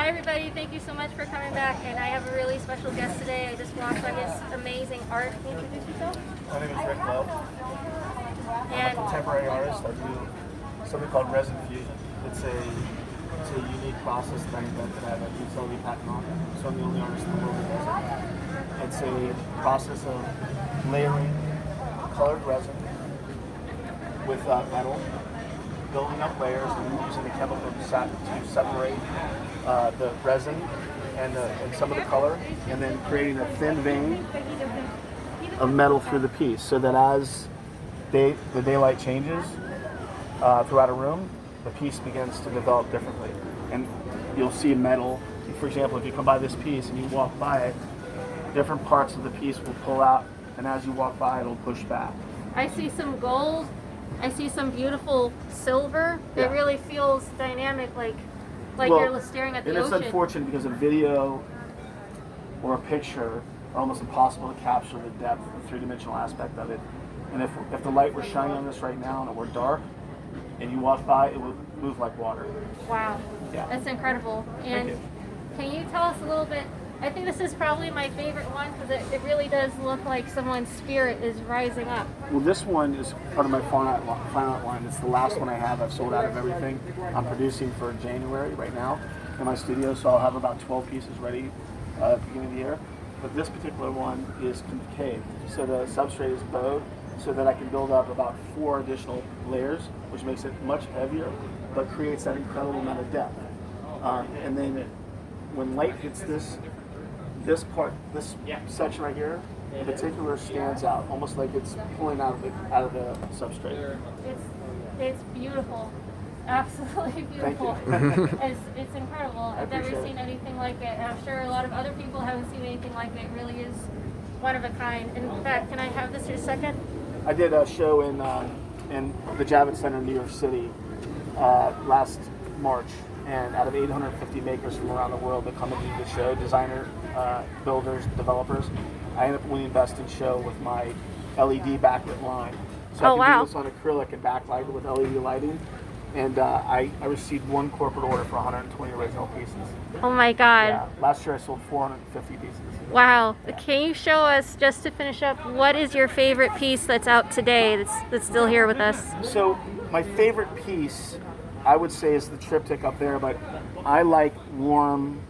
Hi everybody, thank you so much for coming back, and I have a really special guest today. I just walked by his amazing art. Can you introduce yourself? My name is Rick Lowe. I'm a contemporary artist. I do something called resin fusion. It's a unique process that I invented. I have a utility patent on it, so I'm the only artist in the world that does it. It's a process of layering colored resin with metal, building up layers and using a chemical to separate the resin and some of the color, and then creating a thin vein of metal through the piece, so that as the daylight changes throughout a room, the piece begins to develop differently. And you'll see metal, for example, if you come by this piece and you walk by it, different parts of the piece will pull out, and as you walk by, it'll push back. I see some gold. I see some beautiful silver. Yeah. It really feels dynamic, like Well, you're staring at the and ocean. it's unfortunate because a video or a picture are almost impossible to capture the depth, the three-dimensional aspect of it. And if the light were shining on this right now and it were dark, and you walk by, it would move like water. Wow, Yeah. that's incredible. And Thank you. can you tell us a little bit? I think this is probably my favorite one because it really does look like someone's spirit is rising up. Well, this one is part of my fine art line. It's the last one I have. I've sold out of everything. I'm producing for January right now in my studio, so I'll have about 12 pieces ready at the beginning of the year. But this particular one is concave, so the substrate is bowed, so that I can build up about 4 additional layers, which makes it much heavier, but creates that incredible amount of depth. And then when light hits this section right here, in particular, stands out, almost like it's pulling out of the substrate. It's beautiful, absolutely beautiful. Thank you. It's incredible. I've never appreciate seen it. anything like it, and I'm sure a lot of other people haven't seen anything like it. It really is one of a kind. In fact, can I have this for a second? I did a show in the Javits Center in New York City last March, and out of 850 makers from around the world that come and do the show, designer, builders, developers, I ended up winning Best in Show with my LED backlit line. So Oh, I can wow. do this on acrylic and backlight it with LED lighting, and I received 1 corporate order for 120 original pieces. Oh my God. Yeah, last year I sold 450 pieces. Wow. Can you show us, just to finish up, what is your favorite piece that's out today that's still here with us? So my favorite piece, I would say, is the triptych up there, but I like warm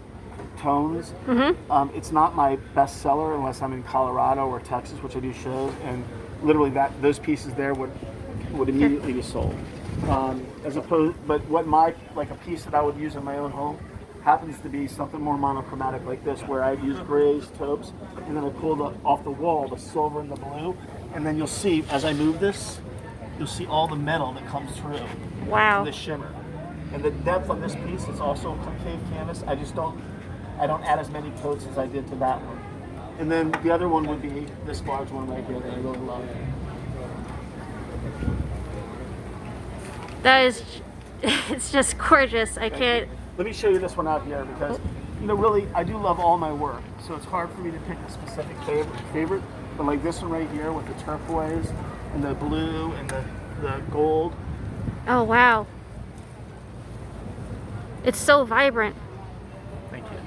tones. Mm-hmm. It's not my best seller unless I'm in Colorado or Texas, which I do shows, and literally those pieces there would immediately be sold. But a piece that I would use in my own home happens to be something more monochromatic like this, where I use grays, taupes, and then I pull off the wall the silver and the blue, and then you'll see as I move this, you'll see all the metal that comes through. Wow. The shimmer. And the depth on this piece is also concave canvas. I don't add as many coats as I did to that one. And then the other one would be this large one right here that I really love. That is, it's just gorgeous. I can't. Let me show you this one out here because, really, I do love all my work. So it's hard for me to pick a specific favorite. But like this one right here with the turquoise and the blue and the gold. Oh, wow. It's so vibrant. Thank you.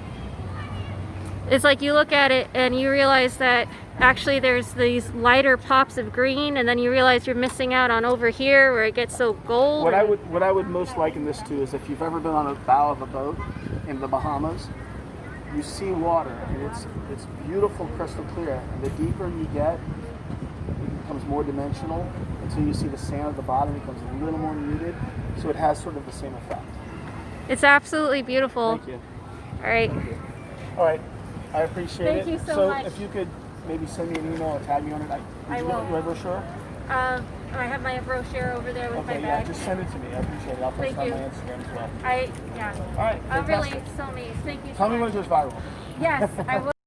It's like you look at it and you realize that actually there's these lighter pops of green, and then you realize you're missing out on over here where it gets so gold. What I would most liken this to is if you've ever been on a bow of a boat in the Bahamas, you see water and it's beautiful, crystal clear. And the deeper you get, it becomes more dimensional until you see the sand at the bottom becomes a little more muted. So it has sort of the same effect. It's absolutely beautiful. Thank you. All right. All right. I appreciate it. Thank you so much. So if you could maybe send me an email or tag me on it. I will. You have a brochure? I have my brochure over there with my Okay, yeah, bag. just send it to me. I appreciate it. I'll post it on Thank my you. Instagram as well. Yeah. All right. I'm really Fantastic. so amazed. Thank you so Tell me much. when it goes viral. Yes, I will.